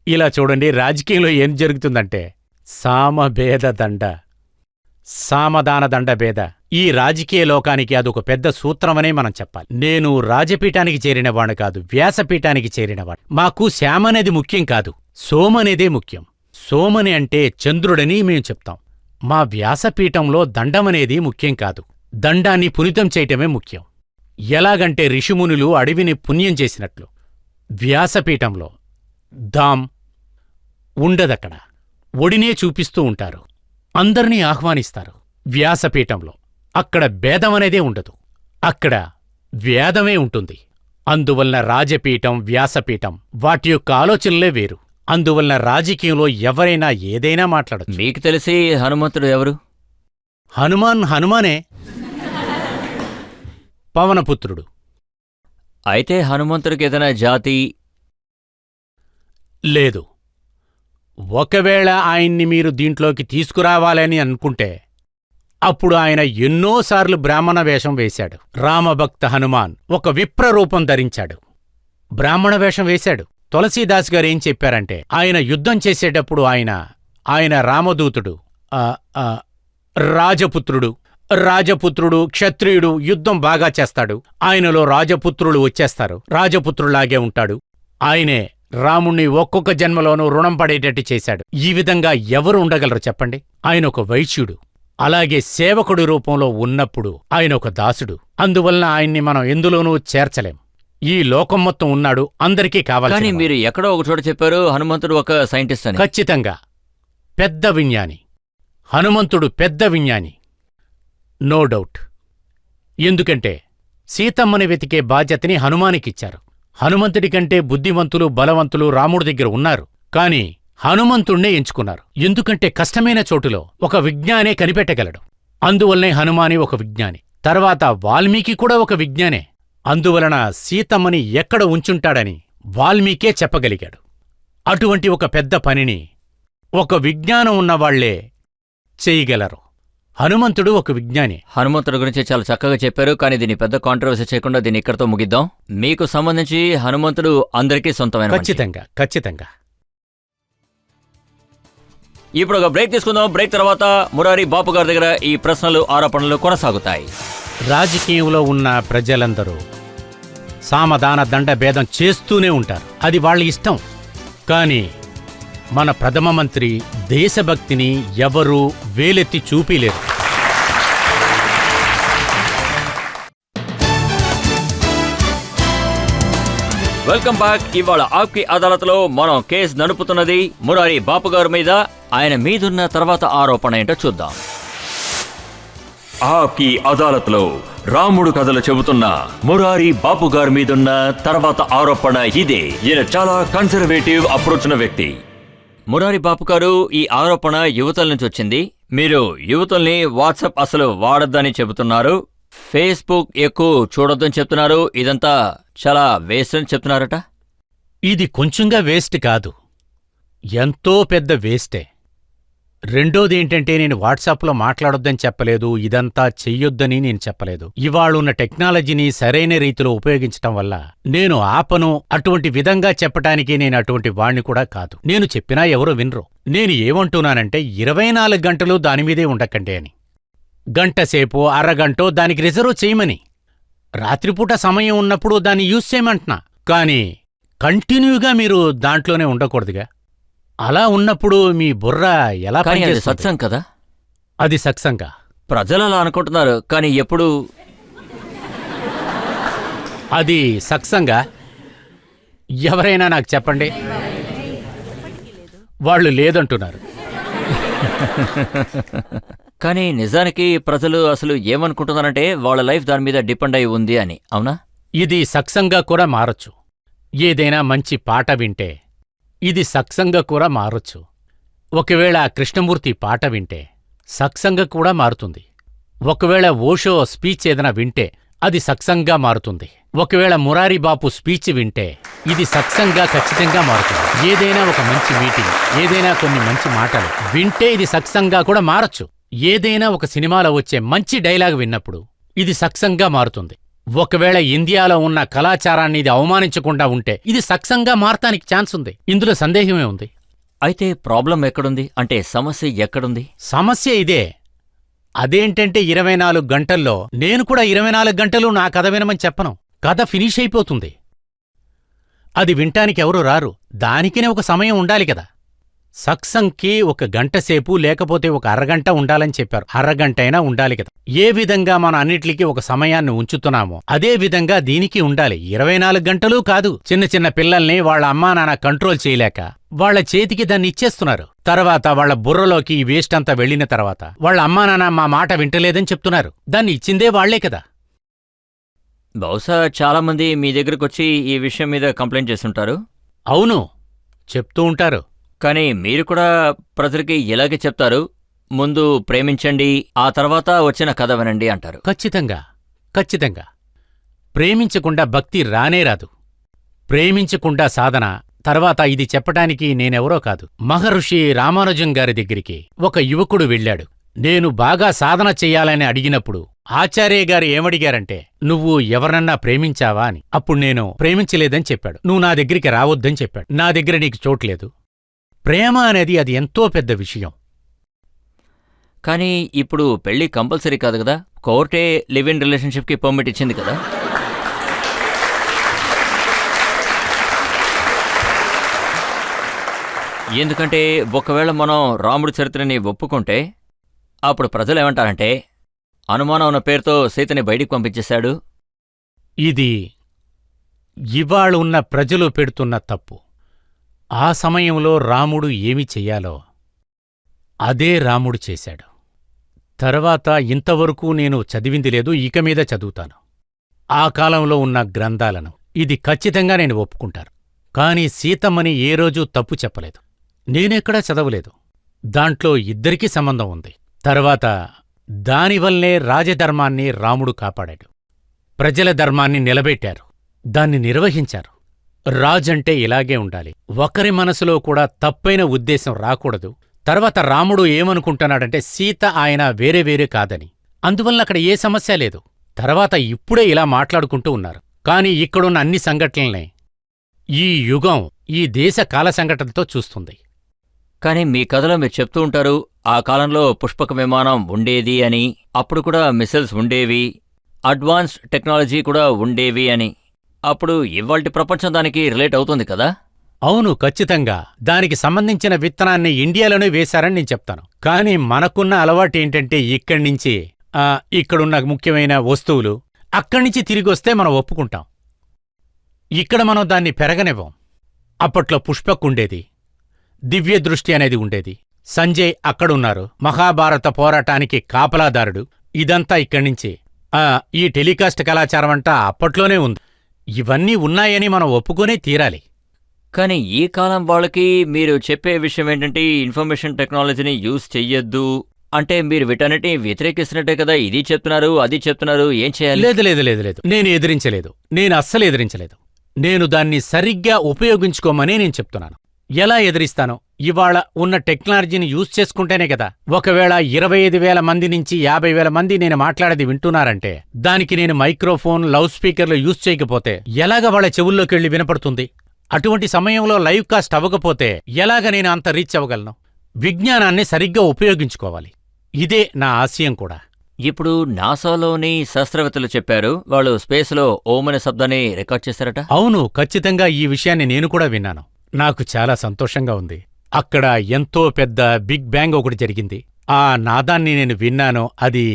ఇలా చూడండి, రాజకీయంలో ఏం జరుగుతుందంటే సామభేద దండ, సామదాన దండ భేద. ఈ రాజకీయ లోకానికి అదొక పెద్ద సూత్రమనే మనం చెప్పాలి. నేను రాజపీఠానికి చేరినవాడు కాదు, వ్యాసపీఠానికి చేరినవాడు. మాకు శ్యామనేది ముఖ్యం కాదు, సోమనేదే ముఖ్యం. సోమని అంటే చంద్రుడని మేము చెప్తాం. మా వ్యాసపీఠంలో దండమనేది ముఖ్యం కాదు, దండాన్ని పునితం చేయటమే ముఖ్యం. ఎలాగంటే ఋషిమునులు అడవిని పుణ్యం చేసినట్లు. వ్యాసపీఠంలో దాం ఉండదక్కడ, ఒడినే చూపిస్తూ ఉంటారు, అందర్నీ ఆహ్వానిస్తారు. వ్యాసపీఠంలో అక్కడ భేదమనేదే ఉండదు, అక్కడ వేదమే ఉంటుంది. అందువలన రాజపీఠం, వ్యాసపీఠం వాటి యొక్క ఆలోచనలే వేరు. అందువలన రాజకీయంలో ఎవరైనా ఏదైనా మాట్లాడచ్చు. మీకు తెలిసి హనుమంతుడు ఎవరు? హనుమానే, పవనపుత్రుడు. అయితే హనుమంతుడికి ఏదైనా జాతి లేదు. ఒకవేళ ఆయన్ని మీరు దీంట్లోకి తీసుకురావాలని అనుకుంటే అప్పుడు ఆయన ఎన్నోసార్లు బ్రాహ్మణ వేషం వేశాడు. రామభక్త హనుమాన్ ఒక విప్రరూపం ధరించాడు, బ్రాహ్మణ వేషం వేశాడు. తులసీదాస్ గారు ఏం చెప్పారంటే, ఆయన యుద్ధం చేసేటప్పుడు ఆయన రామదూతుడు, రాజపుత్రుడు క్షత్రియుడు యుద్ధం బాగా చేస్తాడు. ఆయనలో రాజపుత్రులు వచ్చేస్తారు, రాజపుత్రులాగే ఉంటాడు. ఆయనే రాముణ్ణి ఒక్కొక్క జన్మలోనూ రుణం పడేటట్టు చేశాడు. ఈ విధంగా ఎవరు ఉండగలరు చెప్పండి? ఆయన ఒక వైశ్యుడు, అలాగే సేవకుడి రూపంలో ఉన్నప్పుడు ఆయన ఒక దాసుడు. అందువలన ఆయన్ని మనం ఎందులోనూ చేర్చలేం. ఈ లోకం మొత్తం ఉన్నాడు, అందరికీ కావాలి. కానీ మీరు ఎక్కడో ఒక చోట చెప్పారు హనుమంతుడు ఒక సైంటిస్ట్ అని. ఖచ్చితంగా పెద్ద విజ్ఞాని. హనుమంతుడు పెద్ద విజ్ఞాని, నో డౌట్. ఎందుకంటే సీతమ్మని వెతికే బాధ్యతని హనుమానికిచ్చారు. హనుమంతుడి కంటే బుద్ధివంతులు, బలవంతులు రాముడి దగ్గర ఉన్నారు, కాని హనుమంతుణ్ణే ఎంచుకున్నారు. ఎందుకంటే కష్టమైన చోటులో ఒక విజ్ఞానే కనిపెట్టగలడు. అందువల్లనే హనుమాని ఒక విజ్ఞాని. తర్వాత వాల్మీకి కూడా ఒక విజ్ఞానే. అందువలన సీతమ్మని ఎక్కడ ఉంచుంటాడని వాల్మీకే చెప్పగలిగాడు. అటువంటి ఒక పెద్ద పనిని ఒక విజ్ఞానం ఉన్నవాళ్లే చెయ్యగలరు. హనుమంతుడు ఒక విజ్ఞాని. హనుమంతుడి గురించి చాలా చక్కగా చెప్పారు, కానీ దీన్ని పెద్ద కాంట్రవర్సీ చేయకుండా దీన్ని ఇక్కడితో ముగిద్దాం. మీకు సంబంధించి హనుమంతుడు అందరికీ సొంతమైన మనిషి. ఖచ్చితంగా ఖచ్చితంగా. ఇప్పుడు ఒక బ్రేక్ తీసుకుందాం. బ్రేక్ తర్వాత మురారి బాపు గారి దగ్గర ఈ ప్రశ్నలు ఆరోపణలు కొనసాగుతాయి. రాజకీయంలో ఉన్న ప్రజలందరూ సామదాన దండ భేదం చేస్తూనే ఉంటారు, అది వాళ్ళ ఇష్టం. కానీ మన ప్రథమ మంత్రి దేశభక్తిని ఎవరూ వేలెత్తి చూపిలేరు. Welcome back. ఇవాళ ఆప్కి అదాలత్లో మనం కేసు నడుపుతున్నది మురారి బాపు గారి మీద. ఆయన మీదున్న తర్వాత ఆరోపణ ఏంటో చూద్దాం. ఆప్కి అదాలత్లో రాముడు కథలు చెబుతున్న మురారి బాపు గారి మీదున్న తర్వాత ఆరోపణ ఇదే. ఈయన చాలా కన్సర్వేటివ్ అప్రోచ్ ఉన్న వ్యక్తి. మురారి బాపు గారు, ఈ ఆరోపణ యువతల నుంచి వచ్చింది. మీరు యువతల్ని వాట్సాప్ అసలు వాడొద్దని చెబుతున్నారు, ఫేస్బుక్ ఎక్కువ చూడొద్దని చెప్తున్నారు, ఇదంతా చాలా వేస్ట్ అని చెప్తున్నారట. ఇది కొంచెంగా వేస్ట్ కాదు, ఎంతో పెద్ద వేస్టే. రెండోదేంటంటే, నేను వాట్సాప్లో మాట్లాడొద్దని చెప్పలేదు, ఇదంతా చెయ్యొద్దని నేను చెప్పలేదు. ఇవాళున్న టెక్నాలజీని సరైన రీతిలో ఉపయోగించటం వల్ల నేను ఆపను. అటువంటి విధంగా చెప్పటానికి నేను అటువంటి వాణ్ణి కూడా కాదు. నేను చెప్పినా ఎవరూ వినరు. నేను ఏమంటున్నానంటే 24 గంటలు దానిమీదే ఉండకండి అని. గంటసేపో అరగంటో దానికి రిజర్వ్ చేయమని. రాత్రిపూట సమయం ఉన్నప్పుడు దాన్ని యూజ్ చేయమంటున్నా. కానీ కంటిన్యూగా మీరు దాంట్లోనే ఉండకూడదుగా. అలా ఉన్నప్పుడు మీ బుర్ర ఎలా కానీ అది పనిచేస్తుంది? సత్సం కదా. అది సత్సంగా. ప్రజలు అలా అనుకుంటున్నారు, కానీ ఎప్పుడు అది సత్సంగా. ఎవరైనా నాకు చెప్పండి. వాళ్ళు లేదంటున్నారు. కానీ నిజానికి ప్రజలు అసలు ఏమనుకుంటున్నారంటే వాళ్ళ లైఫ్ దాని మీద డిపెండ్ అయి ఉంది అని. అవునా? ఇది సత్సంగా కూడా మారొచ్చు. ఏదైనా మంచి పాట వింటే ఇది సత్సంగా కూడా మారొచ్చు. ఒకవేళ కృష్ణమూర్తి పాట వింటే సత్సంగా కూడా మారుతుంది. ఒకవేళ ఓషో స్పీచ్ ఏదైనా వింటే అది సత్సంగా మారుతుంది. ఒకవేళ మురారి బాపు స్పీచ్ వింటే ఇది సత్సంగా ఖచ్చితంగా మారుతుంది. ఏదైనా ఒక మంచి మీటింగ్, ఏదైనా కొన్ని మంచి మాటలు వింటే ఇది సత్సంగా కూడా మారొచ్చు. ఏదైనా ఒక సినిమాలో వచ్చే మంచి డైలాగ్ విన్నప్పుడు ఇది సత్సంగా మారుతుంది. ఒకవేళ ఇండియాలో ఉన్న కళాచారాన్ని ఇది అవమానించకుండా ఉంటే ఇది సత్సంగా మారటానికి ఛాన్స్ ఉంది. ఇందులో సందేహమే ఉంది. అయితే ప్రాబ్లం ఎక్కడుంది, అంటే సమస్య ఎక్కడుంది? సమస్య ఇదే. అదేంటంటే 24 గంటల్లో నేను కూడా 24 గంటలు నా కథ వినమని చెప్పను. కథ ఫినిష్ అయిపోతుంది. అది వింటానికి ఎవరు రారు. దానికినే ఒక సమయం ఉండాలి కదా. సత్సంగ్కి 1 గంట సేపు లేకపోతే ఒక అరగంట ఉండాలని చెప్పారు. అరగంటైనా ఉండాలి కదా. ఏ విధంగా మనం అన్నిటికీ ఒక సమయాన్ని ఉంచుతున్నామో అదే విధంగా దీనికి ఉండాలి. 24 గంటలూ కాదు. చిన్న చిన్న పిల్లల్ని వాళ్ళ అమ్మా నాన్న కంట్రోల్ చేయలేక వాళ్ళ చేతికి దాన్ని ఇచ్చేస్తున్నారు. తర్వాత వాళ్ళ బుర్రలోకి ఈ వేస్ట్ అంతా వెళ్లిన తర్వాత వాళ్ళ అమ్మా నాన్న మా మాట వింటలేదని చెప్తున్నారు. దాన్ని ఇచ్చిందే వాళ్లే కదా. బహుశా చాలా మంది మీ దగ్గరకు వచ్చి ఈ విషయం మీద కంప్లైంట్ చేస్తుంటారు. అవును, చెప్తూ ఉంటారు. కానీ మీరు కూడా ప్రజలకి ఇలాగే చెప్తారు, ముందు ప్రేమించండి, ఆ తర్వాత వచ్చిన కథ వినండి అంటారు. ఖచ్చితంగా ఖచ్చితంగా. ప్రేమించకుండా భక్తి రానే రాదు. ప్రేమించకుండా సాధన. తర్వాత ఇది చెప్పటానికి నేనెవరో కాదు, మహర్షి రామానుజం గారి దగ్గరికి ఒక యువకుడు వెళ్ళాడు. నేను బాగా సాధన చెయ్యాలని అడిగినప్పుడు ఆచార్య గారు ఏమడిగారంటే, నువ్వు ఎవరన్నా ప్రేమించావా అని. అప్పుడు నేను ప్రేమించలేదని చెప్పాడు. నువ్వు నా దగ్గరికి రావద్దని చెప్పాడు. నా దగ్గర నీకు చోట్లేదు. ప్రేమ అనేది అది ఎంతో పెద్ద విషయం. కానీ ఇప్పుడు పెళ్లి కంపల్సరీ కాదు కదా. కోర్టే లివ్ ఇన్ రిలేషన్షిప్కి పర్మిట్ ఇచ్చింది కదా. ఎందుకంటే ఒకవేళ మనం రాముడి చరిత్రని ఒప్పుకుంటే అప్పుడు ప్రజలు ఏమంటారంటే, అనుమానం ఉన్న పేరుతో సీతని బయటికి పంపించేశాడు. ఇది ఇవాళ ఉన్న ప్రజలు పెడుతున్న తప్పు. ఆ సమయంలో రాముడు ఏమి చెయ్యాలో అదే రాముడు చేశాడు. తర్వాత ఇంతవరకు నేను చదివింది లేదు, ఇక మీద చదువుతాను ఆ కాలంలో ఉన్న గ్రంథాలను. ఇది ఖచ్చితంగా నేను ఒప్పుకుంటాను. కాని సీతమ్మని ఏ రోజూ తప్పు చెప్పలేదు. నేనెక్కడా చదవలేదు. దాంట్లో ఇద్దరికీ సంబంధం ఉంది. తర్వాత దానివల్లే రాజధర్మాన్ని రాముడు కాపాడాడు. ప్రజల ధర్మాన్ని నిలబెట్టారు, దాన్ని నిర్వహించారు. రాజంటే ఇలాగే ఉండాలి. ఒకరి మనసులో కూడా తప్పైన ఉద్దేశం రాకూడదు, తర్వాత రాముడు ఏమనుకుంటున్నాడంటే సీత ఆయన వేరే వేరే కాదని. అందువల్ల అక్కడ ఏ సమస్య లేదు. తర్వాత ఇప్పుడే ఇలా మాట్లాడుకుంటూ ఉన్నారు. కాని ఇక్కడున్న అన్ని సంఘటనల్ని ఈ యుగం ఈ దేశ కాల సంఘటనతో చూస్తుంది. కానీ మీ కథలో మీరు చెప్తూ ఉంటారు ఆ కాలంలో పుష్పక విమానం ఉండేది అని, అప్పుడు కూడా మిసైల్స్ ఉండేవి, అడ్వాన్స్డ్ టెక్నాలజీ కూడా ఉండేవి అని. అప్పుడు ఇవాల్టి ప్రపంచం దానికి రిలేట్ అవుతుంది కదా? అవును, ఖచ్చితంగా దానికి సంబంధించిన విత్తనాన్ని ఇండియాలోనే వేశారని నేను చెప్తాను. కానీ మనకున్న అలవాటు ఏంటంటే ఇక్కడ్నించి ఇక్కడున్న ముఖ్యమైన వస్తువులు అక్కడ్నించి తిరిగొస్తే మనం ఒప్పుకుంటాం. ఇక్కడ మనం దాన్ని పెరగనివ్వం. అప్పట్లో పుష్పక్ ఉండేది, దివ్య దృష్టి అనేది ఉండేది, సంజయ్ అక్కడున్నారు, మహాభారత పోరాటానికి కాపలాదారుడు. ఇదంతా ఇక్కడ్నించి ఈ టెలికాస్ట్ కళాచారం అంతా అప్పట్లోనే ఉంది. ఇవన్నీ ఉన్నాయని మనం ఒప్పుకునే తీరాలి. కానీ ఈ కాలం వాళ్ళకి మీరు చెప్పే విషయం ఏంటంటే ఇన్ఫర్మేషన్ టెక్నాలజీని యూజ్ చెయ్యొద్దు అంటే మీరు వీటన్నిటిని వ్యతిరేకిస్తున్నట్టే కదా? ఇది చెప్తున్నారు, అది చెప్తున్నారు, ఏం చేయాలి? లేదు లేదు లేదు లేదు, నేను ఎదిరించలేదు. నేను అస్సలు ఎదిరించలేదు. నేను దాన్ని సరిగ్గా ఉపయోగించుకోమని నేను చెప్తున్నాను. ఎలా ఎదిరిస్తాను? ఇవాళ ఉన్న టెక్నాలజీని యూజ్ చేసుకుంటేనే కదా. ఒకవేళ 25,000 మంది నుంచి 50,000 మంది నేను మాట్లాడేది వింటున్నారంటే దానికి నేను మైక్రోఫోన్, లౌడ్ స్పీకర్లు యూజ్ చేయకపోతే ఎలాగ వాళ్ళ చెవుల్లోకెళ్ళి వినపడుతుంది? అటువంటి సమయంలో లైవ్ కాస్ట్ అవ్వకపోతే ఎలాగ నేను అంత రీచ్ అవ్వగలను? విజ్ఞానాన్ని సరిగ్గా ఉపయోగించుకోవాలి. ఇదే నా ఆశయం కూడా. ఇప్పుడు నాసాలోని శాస్త్రవేత్తలు చెప్పారు వాళ్ళు స్పేస్లో ఓం అనే శబ్దాన్ని రికార్డ్ చేశారట. అవును, ఖచ్చితంగా ఈ విషయాన్ని నేను కూడా విన్నాను. నాకు చాలా సంతోషంగా ఉంది. అక్కడ ఎంతో పెద్ద బిగ్ బ్యాంగ్ ఒకటి జరిగింది. ఆ నాదాన్ని నేను విన్నాను. అది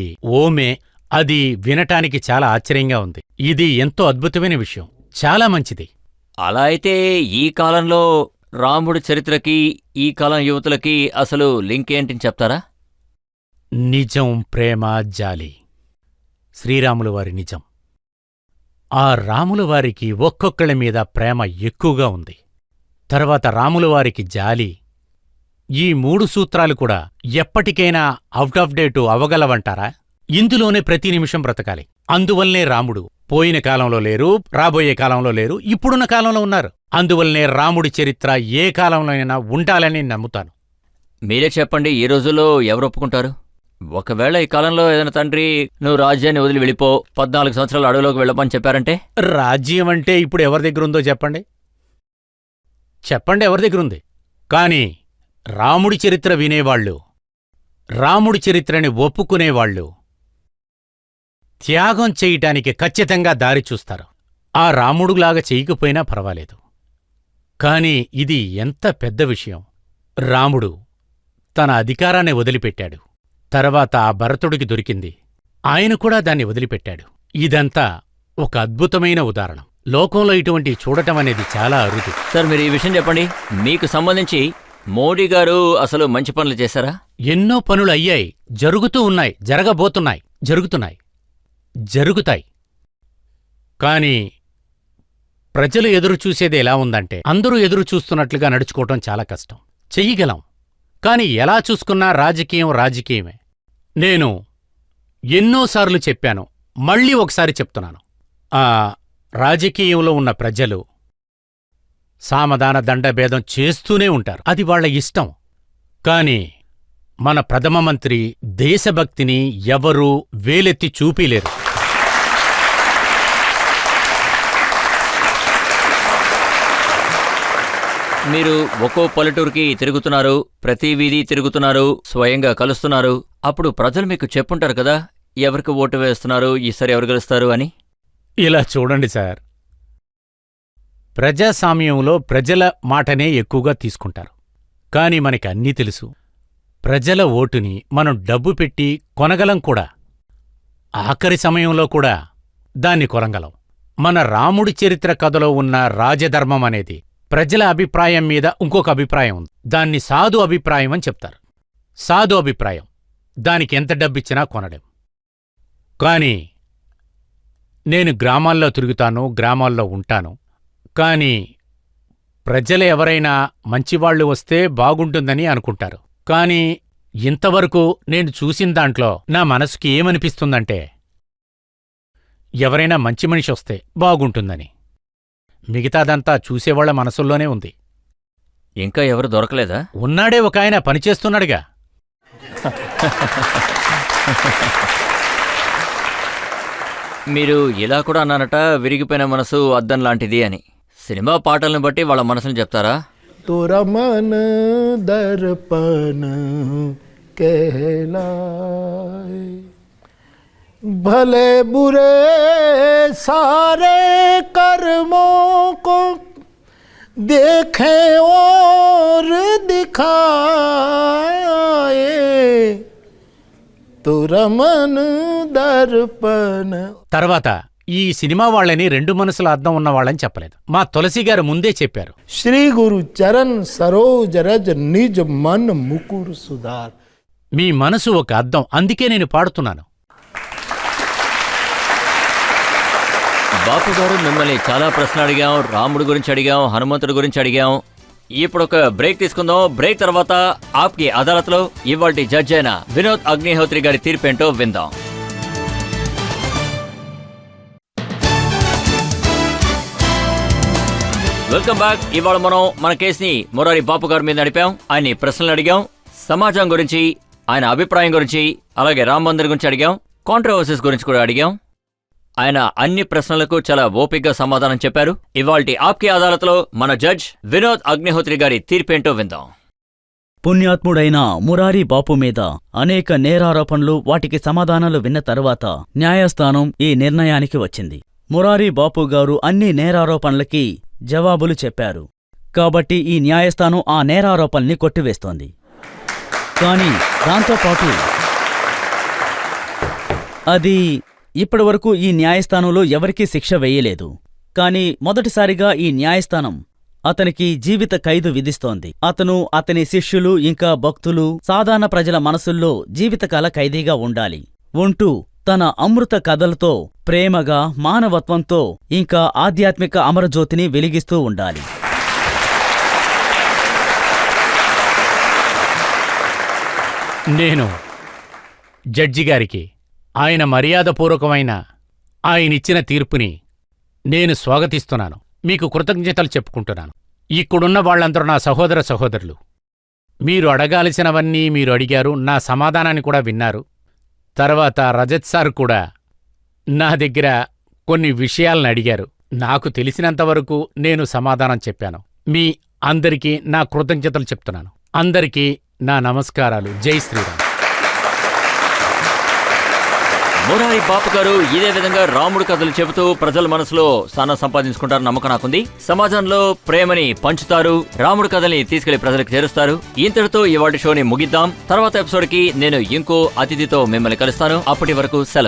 ఓమే. అది వినటానికి చాలా ఆశ్చర్యంగా ఉంది. ఇది ఎంతో అద్భుతమైన విషయం, చాలా మంచిది. అలా అయితే ఈ కాలంలో రాముడి చరిత్రకి ఈ కాలం యువతులకి అసలు లింక్ ఏంటిని చెప్తారా? నిజం, ప్రేమ, జాలి. శ్రీరాములు వారి నిజం. ఆ రాముల వారికి ఒక్కొక్కళ్ళ మీద ప్రేమ ఎక్కువగా ఉంది. తర్వాత రాముల వారికి జాలి. ఈ 3 సూత్రాలు కూడా ఎప్పటికైనా అవుట్ ఆఫ్ డేటు అవగలవంటారా? ఇందులోనే ప్రతి నిమిషం బ్రతకాలి. అందువల్లనే రాముడు పోయిన కాలంలో లేరు, రాబోయే కాలంలో లేరు, ఇప్పుడున్న కాలంలో ఉన్నారు. అందువల్లనే రాముడి చరిత్ర ఏ కాలంలోనైనా ఉండాలని నమ్ముతాను. మీరే చెప్పండి, ఈ రోజుల్లో ఎవరు ఒప్పుకుంటారు? ఒకవేళ ఈ కాలంలో ఏదైనా తండ్రి నువ్వు రాజ్యాన్ని వదిలి వెళ్ళిపో, 14 సంవత్సరాలు అడవిలోకి వెళ్ళమని చెప్పారంటే? రాజ్యం అంటే ఇప్పుడు ఎవరి దగ్గరుందో చెప్పండి. చెప్పండి ఎవరి దగ్గరుంది? కాని రాముడి చరిత్ర వినేవాళ్ళు, రాముడి చరిత్రని ఒప్పుకునేవాళ్ళు త్యాగం చేయటానికి ఖచ్చితంగా దారి చూస్తారు. ఆ రాముడులాగా చేయకపోయినా పర్వాలేదు. కాని ఇది ఎంత పెద్ద విషయం. రాముడు తన అధికారాన్ని వదిలిపెట్టాడు. తర్వాత ఆ భరతుడికి దొరికింది, ఆయన కూడా దాన్ని వదిలిపెట్టాడు. ఇదంతా ఒక అద్భుతమైన ఉదాహరణ. లోకంలో ఇటువంటి చూడటం అనేది చాలా అరుదు. సార్, మీరు ఈ విషయం చెప్పండి, మీకు సంబంధించి మోడీ గారు అసలు మంచి పనులు చేశారా? ఎన్నో పనులు అయ్యాయి, జరుగుతూ ఉన్నాయి, జరగబోతున్నాయి, జరుగుతాయి. కాని ప్రజలు ఎదురుచూసేది ఎలా ఉందంటే అందరూ ఎదురుచూస్తున్నట్లుగా నడుచుకోవటం చాలా కష్టం. చెయ్యగలం, కాని ఎలా చూసుకున్నా రాజకీయమే. నేను ఎన్నోసార్లు చెప్పాను, మళ్ళీ ఒకసారి చెప్తున్నాను. రాజకీయంలో ఉన్న ప్రజలు సామధాన దండభేదం చేస్తూనే ఉంటారు, అది వాళ్ల ఇష్టం. కాని మన ప్రథమ మంత్రి దేశభక్తిని ఎవరూ వేలెత్తి చూపిలేరు. మీరు ఒక్కో పల్లెటూరుకి తిరుగుతున్నారు, ప్రతి వీధి తిరుగుతున్నారు, స్వయంగా కలుస్తున్నారు. అప్పుడు ప్రజలు మీకు చెప్పుంటారు కదా ఎవరికి ఓటు వేస్తున్నారు, ఈసారి ఎవరు గెలుస్తారు అని. ఇలా చూడండి సార్, ప్రజాస్వామ్యంలో ప్రజల మాటనే ఎక్కువగా తీసుకుంటారు. కాని మనకి అన్నీ తెలుసు, ప్రజల ఓటుని మనం డబ్బు పెట్టి కొనగలం కూడా. ఆఖరి సమయంలో కూడా దాన్ని కొనగలం. మన రాముడి చరిత్ర కథలో ఉన్న రాజధర్మం అనేది ప్రజల అభిప్రాయం మీద ఇంకొక అభిప్రాయం ఉంది. దాన్ని సాధు అభిప్రాయం అని చెప్తారు. సాధు అభిప్రాయం దానికి ఎంత డబ్బిచ్చినా కొనడం. కాని నేను గ్రామాల్లో తిరుగుతాను, గ్రామాల్లో ఉంటాను. కాని ప్రజలు ఎవరైనా మంచివాళ్లు వస్తే బాగుంటుందని అనుకుంటారు. కాని ఇంతవరకు నేను చూసిన దాంట్లో నా మనసుకి ఏమనిపిస్తుందంటే ఎవరైనా మంచి మనిషి వస్తే బాగుంటుందని. మిగతాదంతా చూసేవాళ్ల మనసుల్లోనే ఉంది. ఇంకా ఎవరు దొరకలేదా? ఉన్నాడే ఒక ఆయన పనిచేస్తున్నాడుగా. మీరు ఇలా కూడా అన్నారట, విరిగిపోయిన మనసు అద్దం లాంటిది అని. సినిమా పాటలను బట్టి వాళ్ళ మనసుని చెప్తారా? तोरा मन दर्पण कहलाए, भले बुरे सारे कर्मों को देखें और दिखाए, तोरा मन दर्पण. తర్వాత ఈ సినిమా వాళ్ళని రెండు మనసుల అద్దం ఉన్న వాళ్ళని చెప్పలేదు. మా తులసి గారు ముందే చెప్పారు. श्री गुरु चरण सरोज रज निज मन मुकुर सुधार. మీ మనసు ఒక అద్దం, అందుకే నేను పాడుతున్నాను. బాపు గారు, మిమ్మల్ని చాలా ప్రశ్నలు అడిగాం. రాముడి గురించి అడిగాం, హనుమంతుడి గురించి అడిగాం. ఇప్పుడు ఒక బ్రేక్ తీసుకుందాం. బ్రేక్ తర్వాత ఆప్కి అదాలత్లో ఇవాల్టి జడ్జి అయిన వినోద్ అగ్నిహోత్రి గారి తీర్పేంటో విందాం. Welcome back. ఇవాళ మనం మన కేసుని మురారి బాపు గారి మీద నడిపాం. ఆయన్ని ప్రశ్నలు అడిగాం. సమాజం గురించి, ఆయన అభిప్రాయం గురించి, అలాగే రామ్ మందిర్ గురించి అడిగాం. కాంట్రవర్సీస్ గురించి కూడా అడిగాం. ఆయన అన్ని ప్రశ్నలకు చాలా ఓపికగా సమాధానం చెప్పారు. ఇవాల్టి ఆప్కి అదాలత్లో మన జడ్జ్ వినోద్ అగ్నిహోత్రి గారి తీర్పేంటో విందాం. పుణ్యాత్ముడైన మురారి బాపు మీద అనేక నేరారోపణలు, వాటికి సమాధానాలు విన్న తరువాత న్యాయస్థానం ఈ నిర్ణయానికి వచ్చింది. మురారి బాపు గారు అన్ని నేరారోపణలకి జవాబులు చెప్పారు. కాబట్టి ఈ న్యాయస్థానం ఆ నేరారోపణల్ని కొట్టివేస్తోంది. కానీ దాంతోపాటు అది ఇప్పటివరకు ఈ న్యాయస్థానంలో ఎవరికీ శిక్ష వేయలేదు. కాని మొదటిసారిగా ఈ న్యాయస్థానం అతనికి జీవిత ఖైదు విధిస్తోంది. అతను, అతని శిష్యులు ఇంకా భక్తులు సాధారణ ప్రజల మనసుల్లో జీవితకాల ఖైదీగా ఉండాలి. ఉంటూ తన అమృత కథలతో, ప్రేమగా, మానవత్వంతో ఇంకా ఆధ్యాత్మిక అమరజ్యోతిని వెలిగిస్తూ ఉండాలి. నేను జడ్జి గారికి ఆయన మర్యాదపూర్వకమైన ఆయనిచ్చిన తీర్పుని నేను స్వాగతిస్తున్నాను. మీకు కృతజ్ఞతలు చెప్పుకుంటున్నాను. ఇక్కడున్న వాళ్ళందరూ నా సహోదర సహోదరులు. మీరు అడగాల్సినవన్నీ మీరు అడిగారు, నా సమాధానాన్ని కూడా విన్నారు. తర్వాత రజత్ సార్ కూడా నా దగ్గర కొన్ని విషయాలను అడిగారు. నాకు తెలిసినంతవరకు నేను సమాధానం చెప్పాను. మీ అందరికీ నా కృతజ్ఞతలు చెప్తున్నాను. అందరికీ నా నమస్కారాలు. జై శ్రీరామ్. మురారి బాపు గారు ఇదే విధంగా రాముడు కథలు చెబుతూ ప్రజల మనసులో స్థానం సంపాదించుకుంటారు నమ్మకం నాకుంది. సమాజంలో ప్రేమని పంచుతారు, రాముడు కథల్ని తీసుకెళ్లి ప్రజలకు చేరుస్తారు. ఇంతటితో ఇవాటి షోని ముగిద్దాం. తర్వాత ఎపిసోడ్ కి నేను ఇంకో అతిథితో మిమ్మల్ని కలుస్తాను. అప్పటి వరకు సెలవు.